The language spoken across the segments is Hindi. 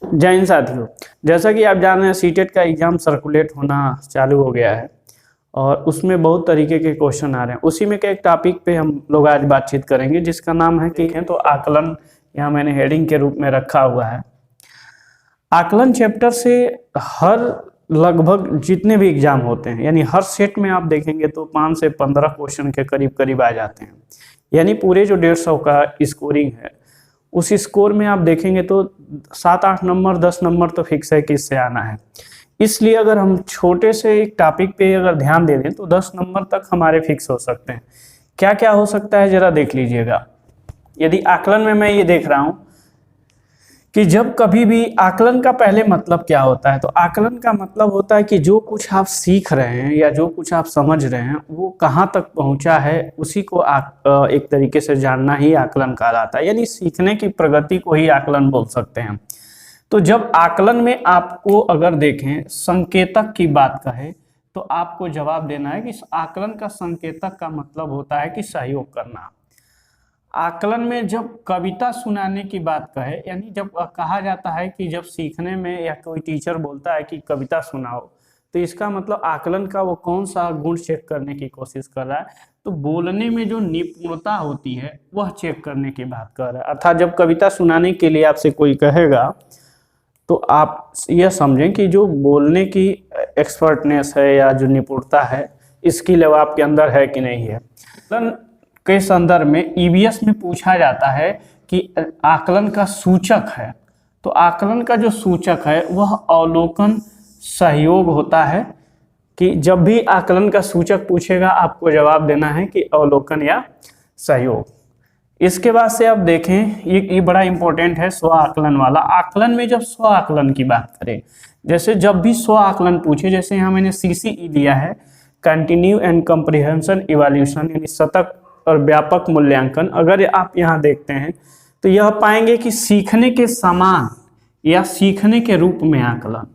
जय हिंद साथियों, जैसा कि आप जान रहे हैं सीटेट का एग्ज़ाम सर्कुलेट होना चालू हो गया है और उसमें बहुत तरीके के क्वेश्चन आ रहे हैं। उसी में के एक टॉपिक पे हम लोग आज बातचीत करेंगे जिसका नाम है कि तो आकलन, यहाँ मैंने हेडिंग के रूप में रखा हुआ है। आकलन चैप्टर से हर लगभग जितने भी एग्जाम होते हैं यानी हर सेट में आप देखेंगे तो 5 से 15 क्वेश्चन के करीब करीब आ जाते हैं। यानी पूरे जो 150 का स्कोरिंग है उस स्कोर में आप देखेंगे तो 7-8 नंबर 10 नंबर तो फिक्स है कि इससे आना है। इसलिए अगर हम छोटे से एक टॉपिक पे अगर ध्यान दे दें तो 10 नंबर तक हमारे फिक्स हो सकते हैं। क्या क्या हो सकता है जरा देख लीजिएगा। यदि आकलन में मैं ये देख रहा हूँ कि जब कभी भी आकलन का पहले मतलब क्या होता है, तो आकलन का मतलब होता है कि जो कुछ आप सीख रहे हैं या जो कुछ आप समझ रहे हैं वो कहाँ तक पहुँचा है, उसी को एक तरीके से जानना ही आकलन कहलाता है। यानी सीखने की प्रगति को ही आकलन बोल सकते हैं। तो जब आकलन में आपको अगर देखें संकेतक की बात कहे तो आपको जवाब देना है कि आकलन का संकेतक का मतलब होता है कि सहयोग करना। आकलन में जब कविता सुनाने की बात कहे यानी जब कहा जाता है कि जब सीखने में या कोई टीचर बोलता है कि कविता सुनाओ, तो इसका मतलब आकलन का वो कौन सा गुण चेक करने की कोशिश कर रहा है, तो बोलने में जो निपुणता होती है वह चेक करने की बात कर रहा है। अर्थात जब कविता सुनाने के लिए आपसे कोई कहेगा तो आप यह समझें कि जो बोलने की एक्सपर्टनेस है या जो निपुणता है, स्किल है आपके अंदर है कि नहीं है। के संदर्भ में ईवीएस में पूछा जाता है कि आकलन का सूचक है, तो आकलन का जो सूचक है वह अवलोकन सहयोग होता है। कि जब भी आकलन का सूचक पूछेगा आपको जवाब देना है कि अवलोकन या सहयोग। इसके बाद से आप देखें ये बड़ा इंपॉर्टेंट है स्व आकलन वाला। आकलन में जब स्व आकलन की बात करें, जैसे जब भी स्व आकलन पूछे, जैसे यहाँ मैंने CCE लिया है, कंटिन्यू एंड कम्प्रिहेंशन इवैल्यूएशन यानी सतत और व्यापक मूल्यांकन। अगर आप यहाँ देखते हैं तो यह पाएंगे कि सीखने के समान या सीखने के रूप में आकलन।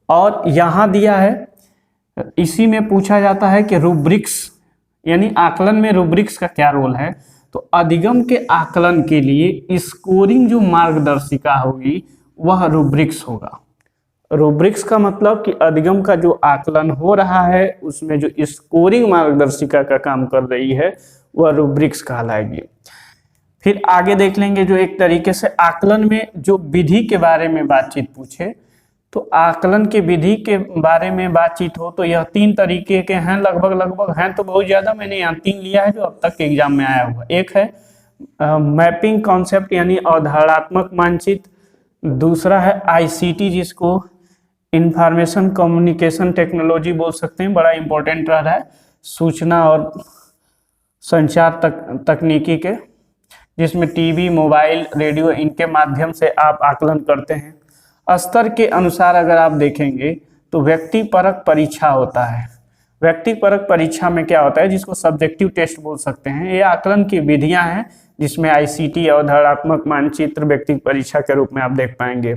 और यहाँ दिया है, इसी में पूछा जाता है कि रूब्रिक्स यानी आकलन में रूब्रिक्स का क्या रोल है, तो अधिगम के आकलन के लिए स्कोरिंग जो मार्गदर्शिका होगी वह रूब्रिक्स होगा। रूब्रिक्स का मतलब कि अधिगम का जो आकलन हो रहा है उसमें जो स्कोरिंग मार्गदर्शिका का काम कर रही है वह रूब्रिक्स कहलाएगी। फिर आगे देख लेंगे जो एक तरीके से आकलन में जो विधि के बारे में बातचीत पूछे, तो आकलन के विधि के बारे में बातचीत हो तो यह 3 तरीके के हैं, लगभग हैं तो बहुत ज़्यादा, मैंने यहाँ 3 लिया है जो अब तक के एग्जाम में आया हुआ। एक है मैपिंग कॉन्सेप्ट यानी अवधारणात्मक मानचित्र, दूसरा है ICT जिसको इंफॉर्मेशन कम्युनिकेशन टेक्नोलॉजी बोल सकते हैं, बड़ा इंपॉर्टेंट रह रहा है, सूचना और संचार तकनीकी के, जिसमें टीवी मोबाइल रेडियो इनके माध्यम से आप आकलन करते हैं। स्तर के अनुसार अगर आप देखेंगे तो व्यक्तिपरक परीक्षा होता है। व्यक्तिपरक परीक्षा में क्या होता है, जिसको सब्जेक्टिव टेस्ट बोल सकते हैं, ये आकलन की विधियां हैं जिसमें ICT अवधारणात्मक मानचित्र व्यक्तिगत परीक्षा के रूप में आप देख पाएंगे।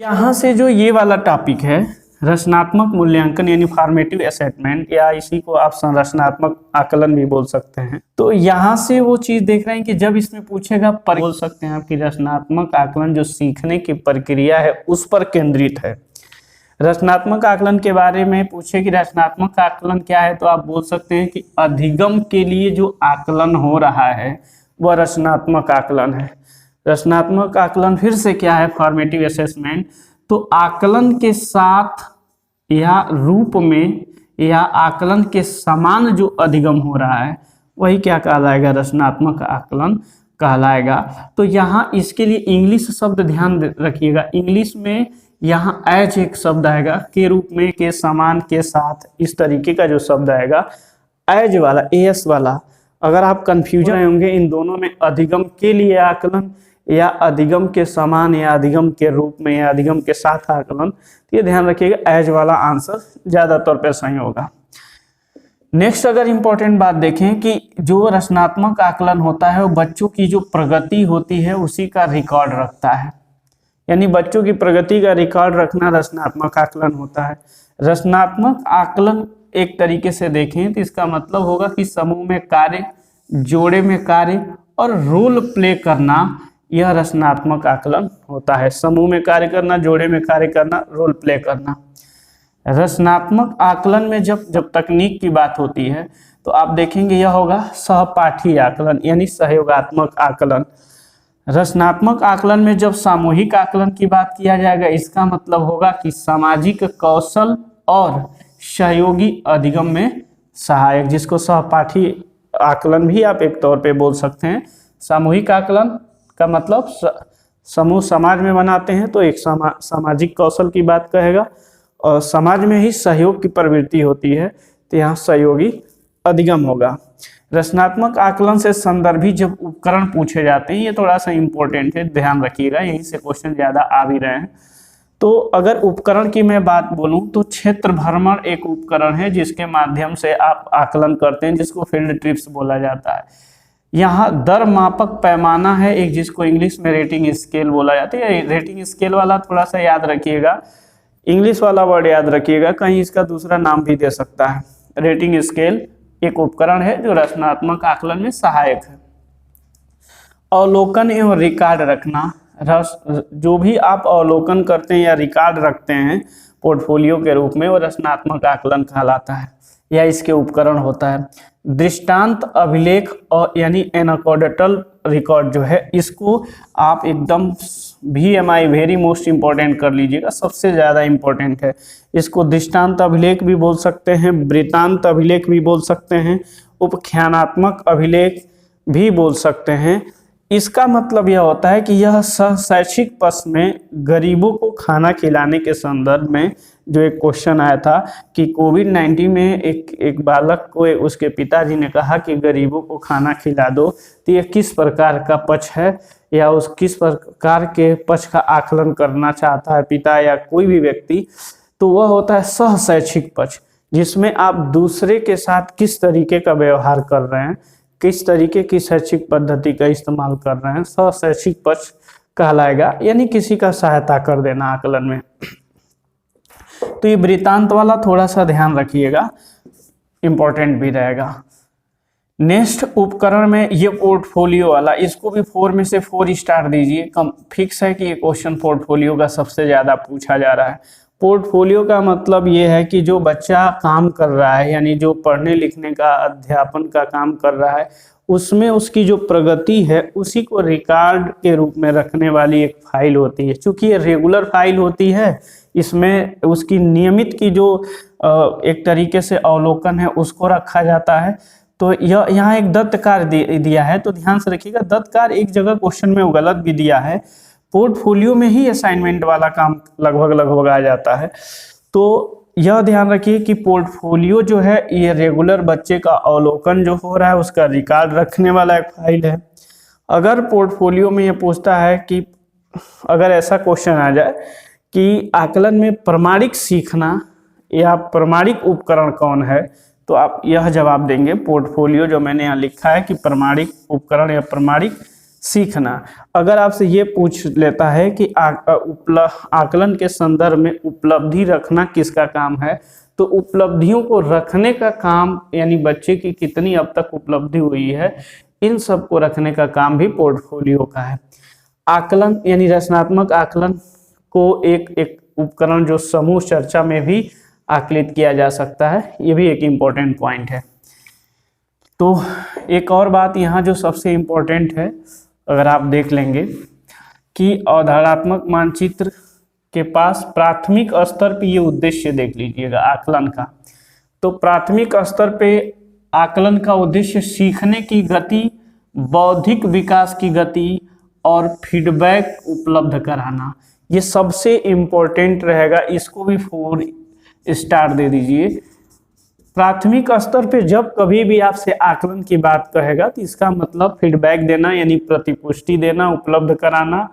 यहाँ से जो ये वाला टॉपिक है रचनात्मक मूल्यांकन यानी फॉर्मेटिव असेसमेंट, या इसी को आप संरचनात्मक आकलन भी बोल सकते हैं, तो यहाँ से वो चीज देख रहे हैं कि जब इसमें पूछेगा बोल सकते हैं आपकी रचनात्मक आकलन जो सीखने की प्रक्रिया है उस पर केंद्रित है। रचनात्मक आकलन के बारे में पूछे कि रचनात्मक आकलन क्या है, तो आप बोल सकते हैं कि अधिगम के लिए जो आकलन हो रहा है वह रचनात्मक आकलन है। रचनात्मक आकलन फिर से क्या है, फॉर्मेटिव असेसमेंट, तो आकलन के साथ या रूप में या आकलन के समान जो अधिगम हो रहा है वही क्या कहलाएगा, रचनात्मक आकलन कहलाएगा। तो यहाँ इसके लिए इंग्लिश शब्द ध्यान रखिएगा, इंग्लिश में यहाँ एज एक शब्द आएगा, के रूप में, के समान, के साथ, इस तरीके का जो शब्द आएगा एज वाला, AS वाला। अगर आप कंफ्यूजन होंगे इन दोनों में, अधिगम के लिए आकलन या अधिगम के समान या अधिगम के रूप में या अधिगम के साथ आकलन, तो ये ध्यान रखिएगा एज वाला आंसर ज्यादा तौर पर सही होगा। नेक्स्ट अगर इंपॉर्टेंट बात देखें कि जो रचनात्मक आकलन होता है वो बच्चों की जो प्रगति होती है उसी का रिकॉर्ड रखता है, यानी बच्चों की प्रगति का रिकॉर्ड रखना रचनात्मक आकलन होता है। रचनात्मक आकलन एक तरीके से देखें तो इसका मतलब होगा कि समूह में कार्य, जोड़े में कार्य और रोल प्ले करना यह रचनात्मक आकलन होता है। समूह में कार्य करना, जोड़े में कार्य करना, रोल प्ले करना। रचनात्मक आकलन में जब तकनीक की बात होती है तो आप देखेंगे यह होगा सहपाठी आकलन यानी सहयोगात्मक आकलन। रचनात्मक आकलन में जब सामूहिक आकलन की बात किया जाएगा, इसका मतलब होगा कि सामाजिक कौशल और सहयोगी अधिगम में सहायक, जिसको सहपाठी आकलन भी आप एक तौर पे बोल सकते हैं। सामूहिक आकलन का मतलब समूह समाज में बनाते हैं तो एक सामाजिक कौशल की बात कहेगा, और समाज में ही सहयोग की प्रवृत्ति होती है तो यहाँ सहयोगी अधिगम होगा। रचनात्मक आकलन से संदर्भी जब उपकरण पूछे जाते हैं, ये थोड़ा सा इम्पोर्टेंट है, ध्यान रखिएगा, यहीं से क्वेश्चन ज़्यादा आ भी रहे हैं। तो अगर उपकरण की मैं बात बोलूं तो क्षेत्र भ्रमण एक उपकरण है जिसके माध्यम से आप आकलन करते हैं, जिसको फील्ड ट्रिप्स बोला जाता है। यहाँ दर मापक पैमाना है एक, जिसको इंग्लिश में रेटिंग स्केल बोला जाता है। रेटिंग स्केल वाला थोड़ा सा याद रखिएगा, इंग्लिश वाला वर्ड याद रखिएगा, कहीं इसका दूसरा नाम भी दे सकता है। रेटिंग स्केल एक उपकरण है जो रचनात्मक आकलन में सहायक है। अवलोकन एवं रिकॉर्ड रखना, जो भी आप अवलोकन करते हैं या रिकॉर्ड रखते हैं पोर्टफोलियो के रूप में, वो रचनात्मक आकलन कहलाता है या इसके उपकरण होता है। दृष्टांत अभिलेख और यानी एनाकोडटल रिकॉर्ड जो है, इसको आप एकदम VMI वेरी मोस्ट इम्पोर्टेंट कर लीजिएगा, सबसे ज़्यादा इम्पोर्टेंट है। इसको दृष्टांत अभिलेख भी बोल सकते हैं, वृत्तांत अभिलेख भी बोल सकते हैं, उपख्यानात्मक अभिलेख भी बोल सकते हैं। इसका मतलब यह होता है कि यह शैक्षिक पक्ष में गरीबों को खाना खिलाने के संदर्भ में जो एक क्वेश्चन आया था कि कोविड-19 में एक बालक को उसके पिताजी ने कहा कि गरीबों को खाना खिला दो, तो यह किस प्रकार का पक्ष है या उस किस प्रकार के पक्ष का आकलन करना चाहता है पिता या कोई भी व्यक्ति, तो वह होता है सह शैक्षिक पक्ष, जिसमें आप दूसरे के साथ किस तरीके का व्यवहार कर रहे हैं, किस तरीके की शैक्षिक पद्धति का इस्तेमाल कर रहे हैं, सह शैक्षिक पक्ष कहलाएगा, यानी किसी का सहायता कर देना आकलन में। तो ये वृत्तांत वाला थोड़ा सा ध्यान रखिएगा, इम्पोर्टेंट भी रहेगा। नेक्स्ट उपकरण में ये पोर्टफोलियो वाला, इसको भी 4 में से 4 स्टार दीजिए, कम फिक्स है कि ये क्वेश्चन पोर्टफोलियो का सबसे ज़्यादा पूछा जा रहा है। पोर्टफोलियो का मतलब ये है कि जो बच्चा काम कर रहा है, यानी जो पढ़ने लिखने का अध्यापन का काम कर रहा है, उसमें उसकी जो प्रगति है उसी को रिकॉर्ड के रूप में रखने वाली एक फाइल होती है। चूँकि ये रेगुलर फाइल होती है, इसमें उसकी नियमित की जो एक तरीके से अवलोकन है उसको रखा जाता है। तो यह यहाँ एक दत्त कार्य दिया है, तो ध्यान से रखिएगा, दत्त कार्य एक जगह क्वेश्चन में गलत भी दिया है, पोर्टफोलियो में ही असाइनमेंट वाला काम लगभग आ जाता है। तो यह ध्यान रखिए कि पोर्टफोलियो जो है ये रेगुलर बच्चे का अवलोकन जो हो रहा है उसका रिकॉर्ड रखने वाला एक फाइल है। अगर पोर्टफोलियो में ये पूछता है कि अगर ऐसा क्वेश्चन आ जाए कि आकलन में प्रमाणिक सीखना या प्रमाणिक उपकरण कौन है, तो आप यह जवाब देंगे पोर्टफोलियो जो मैंने यहाँ लिखा है कि प्रमाणिक उपकरण या प्रमाणिक सीखना। अगर आपसे ये पूछ लेता है कि आकलन के संदर्भ में उपलब्धि रखना किसका काम है, तो उपलब्धियों को रखने का काम यानी बच्चे की कितनी अब तक उपलब्धि हुई है, इन सब को रखने का काम भी पोर्टफोलियो का है। आकलन यानी रचनात्मक आकलन को एक उपकरण जो समूह चर्चा में भी आकलित किया जा सकता है, ये भी एक इम्पोर्टेंट पॉइंट है। तो एक और बात यहाँ जो सबसे इम्पोर्टेंट है, अगर आप देख लेंगे कि अवधारणात्मक मानचित्र के पास प्राथमिक स्तर पे ये उद्देश्य देख लीजिएगा आकलन का। तो प्राथमिक स्तर पे आकलन का उद्देश्य सीखने की गति, बौद्धिक विकास की गति और फीडबैक उपलब्ध कराना, ये सबसे इम्पोर्टेंट रहेगा। इसको भी 4 स्टार दे दीजिए। प्राथमिक स्तर पे जब कभी भी आपसे आकलन की बात कहेगा तो इसका मतलब फीडबैक देना यानी प्रतिपुष्टि देना, उपलब्ध कराना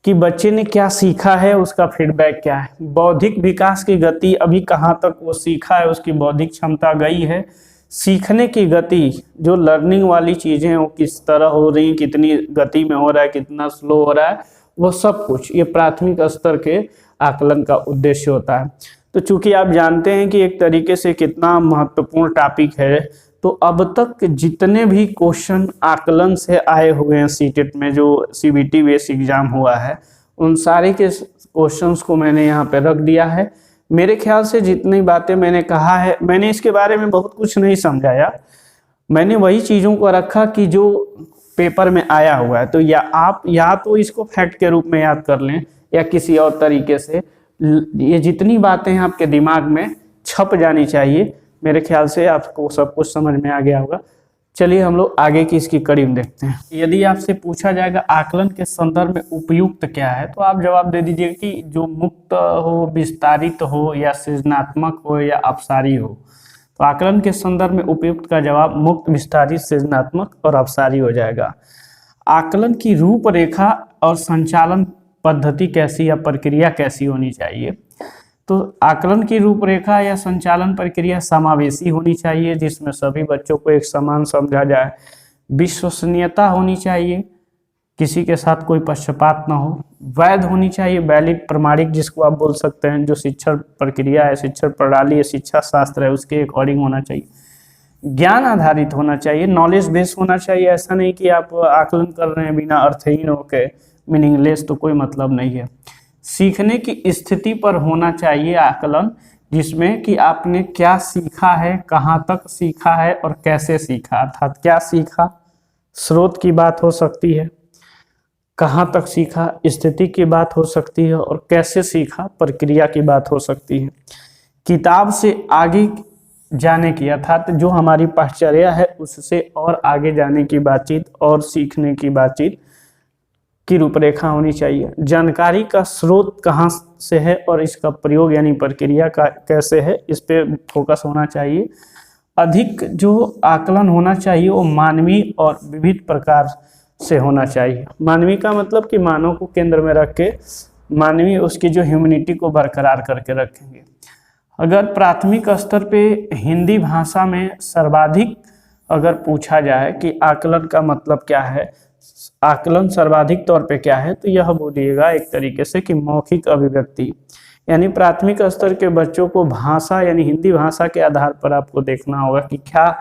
कि बच्चे ने क्या सीखा है, उसका फीडबैक क्या है। बौद्धिक विकास की गति, अभी कहाँ तक वो सीखा है, उसकी बौद्धिक क्षमता गई है। सीखने की गति, जो लर्निंग वाली चीज़ें हैं वो किस तरह हो रही, कितनी गति में हो रहा है, कितना स्लो हो रहा है, वो सब कुछ ये प्राथमिक स्तर के आकलन का उद्देश्य होता है। तो चूंकि आप जानते हैं कि एक तरीके से कितना महत्वपूर्ण टॉपिक है, तो अब तक जितने भी क्वेश्चन आकलन से आए हुए हैं सीटेट में, जो सीबीटी बेस एग्जाम हुआ है, उन सारे के क्वेश्चंस को मैंने यहाँ पे रख दिया है। मेरे ख्याल से जितनी बातें मैंने कहा है, मैंने इसके बारे में बहुत कुछ नहीं समझाया, मैंने वही चीज़ों को रखा कि जो पेपर में आया हुआ है। तो या आप या तो इसको फैक्ट के रूप में याद कर लें या किसी और तरीके से, ये जितनी बातें हैं आपके दिमाग में छप जानी चाहिए। मेरे ख्याल से आपको सब कुछ समझ में आ गया होगा। चलिए हम लोग आगे की इसकी कड़ी में देखते हैं। यदि आपसे पूछा जाएगा आकलन के संदर्भ में उपयुक्त क्या है, तो आप जवाब दे दीजिए कि जो मुक्त हो, विस्तारित हो, या सृजनात्मक हो, या अपसारी हो। तो आकलन के संदर्भ में उपयुक्त का जवाब मुक्त, विस्तारित, सृजनात्मक और अपसारी हो जाएगा। आकलन की रूपरेखा और संचालन पद्धति कैसी या प्रक्रिया कैसी होनी चाहिए? तो आकलन की रूपरेखा या संचालन प्रक्रिया समावेशी होनी चाहिए, जिसमें सभी बच्चों को एक समान समझा जाए। विश्वसनीयता होनी चाहिए, किसी के साथ कोई पक्षपात ना हो। वैध होनी चाहिए, वैलिड, प्रमाणिक जिसको आप बोल सकते हैं। जो शिक्षण प्रक्रिया है, शिक्षण प्रणाली है, शिक्षा शास्त्र है, उसके अकॉर्डिंग होना चाहिए। ज्ञान आधारित होना चाहिए, नॉलेज बेस होना चाहिए। ऐसा नहीं कि आप आकलन कर रहे हैं बिना अर्थहीन होके, मीनिंगलेस, तो कोई मतलब नहीं है। सीखने की स्थिति पर होना चाहिए आकलन, जिसमें कि आपने क्या सीखा है, कहाँ तक सीखा है और कैसे सीखा। अर्थात क्या सीखा, स्रोत की बात हो सकती है, कहाँ तक सीखा स्थिति की बात हो सकती है, और कैसे सीखा प्रक्रिया की बात हो सकती है। किताब से आगे जाने की, अर्थात जो हमारी पाठचर्या है उससे और आगे जाने की बातचीत और सीखने की बातचीत की रूपरेखा होनी चाहिए। जानकारी का स्रोत कहाँ से है और इसका प्रयोग यानी प्रक्रिया का कैसे है, इस पे फोकस होना चाहिए। अधिक जो आकलन होना चाहिए वो मानवीय और विविध प्रकार से होना चाहिए। मानवीय का मतलब कि मानव को केंद्र में रख के मानवीय उसकी जो ह्यूमैनिटी को बरकरार करके रखेंगे। अगर प्राथमिक स्तर पे हिंदी भाषा में सर्वाधिक अगर पूछा जाए कि आकलन का मतलब क्या है, आकलन सर्वाधिक तौर पे क्या है, तो यह बोलिएगा एक तरीके से कि मौखिक अभिव्यक्ति। यानी प्राथमिक स्तर के बच्चों को भाषा यानी हिंदी भाषा के आधार पर आपको देखना होगा कि क्या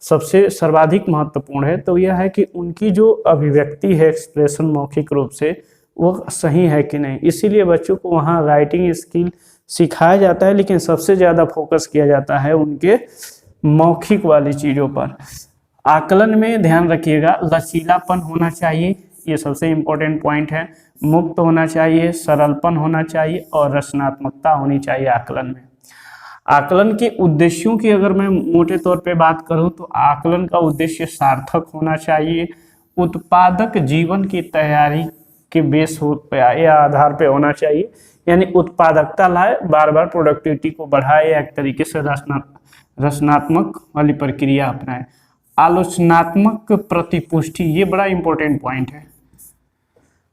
सबसे सर्वाधिक महत्वपूर्ण है। तो यह है कि उनकी जो अभिव्यक्ति है, एक्सप्रेशन मौखिक रूप से, वो सही है कि नहीं। इसीलिए बच्चों को वहाँ राइटिंग स्किल सिखाया जाता है, लेकिन सबसे ज़्यादा फोकस किया जाता है उनके मौखिक वाली चीज़ों पर। आकलन में ध्यान रखिएगा, लचीलापन होना चाहिए, ये सबसे इम्पोर्टेंट पॉइंट है। मुक्त होना चाहिए, सरलपन होना चाहिए और रचनात्मकता होनी चाहिए आकलन में। आकलन के उद्देश्यों की अगर मैं मोटे तौर पे बात करूं तो आकलन का उद्देश्य सार्थक होना चाहिए, उत्पादक जीवन की तैयारी के बेस या आधार पे होना चाहिए, यानी उत्पादकता लाए, बार बार प्रोडक्टिविटी को बढ़ाए, एक तरीके से रचनात्मक वाली प्रक्रिया अपनाए। आलोचनात्मक प्रतिपुष्टि, ये बड़ा इंपॉर्टेंट पॉइंट है,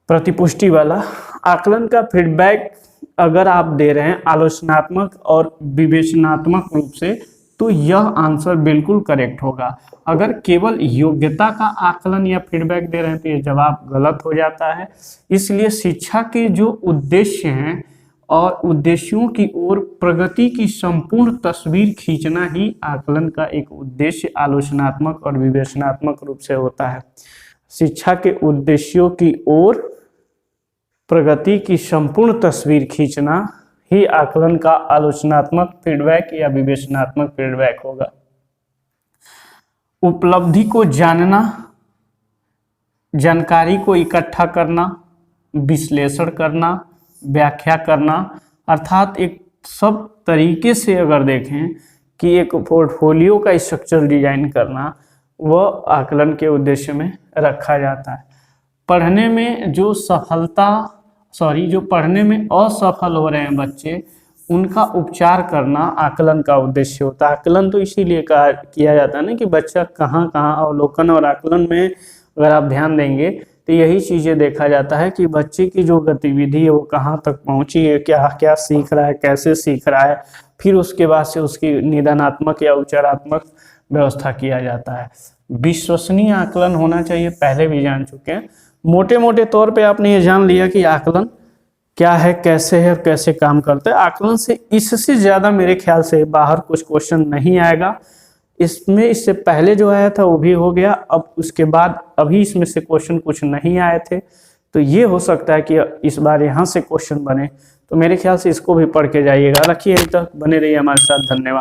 प्रतिपुष्टि वाला। आकलन का फीडबैक अगर आप दे रहे हैं आलोचनात्मक और विवेचनात्मक रूप से, तो यह आंसर बिल्कुल करेक्ट होगा। अगर केवल योग्यता का आकलन या फीडबैक दे रहे हैं तो ये जवाब गलत हो जाता है। इसलिए शिक्षा के जो उद्देश्य हैं और उद्देश्यों की ओर प्रगति की संपूर्ण तस्वीर खींचना ही आकलन का एक उद्देश्य आलोचनात्मक और विवेचनात्मक रूप से होता है। शिक्षा के उद्देश्यों की ओर प्रगति की संपूर्ण तस्वीर खींचना ही आकलन का आलोचनात्मक फीडबैक या विवेचनात्मक फीडबैक होगा। उपलब्धि को जानना, जानकारी को इकट्ठा करना, विश्लेषण करना, व्याख्या करना, अर्थात एक सब तरीके से अगर देखें कि एक पोर्टफोलियो का स्ट्रक्चर डिजाइन करना, वह आकलन के उद्देश्य में रखा जाता है। पढ़ने में जो पढ़ने में असफल हो रहे हैं बच्चे, उनका उपचार करना आकलन का उद्देश्य होता है। आकलन तो इसीलिए किया जाता है ना कि बच्चा कहाँ अवलोकन और आकलन में अगर आप ध्यान देंगे तो यही चीज़ें देखा जाता है कि बच्चे की जो गतिविधि है वो कहाँ तक पहुँची है, क्या क्या सीख रहा है, कैसे सीख रहा है, फिर उसके बाद से उसकी निदानात्मक या उपचारात्मक व्यवस्था किया जाता है। विश्वसनीय आकलन होना चाहिए, पहले भी जान चुके हैं। मोटे मोटे तौर पे आपने ये जान लिया कि आकलन क्या है, कैसे है और कैसे काम करता है। आकलन से इससे ज़्यादा मेरे ख्याल से बाहर कुछ क्वेश्चन नहीं आएगा। इसमें इससे पहले जो आया था वो भी हो गया, अब उसके बाद अभी इसमें से क्वेश्चन कुछ नहीं आए थे, तो ये हो सकता है कि इस बार यहाँ से क्वेश्चन बने। तो मेरे ख्याल से इसको भी पढ़ के जाइएगा। रखिए, अभी तक बने रहिए हमारे साथ। धन्यवाद।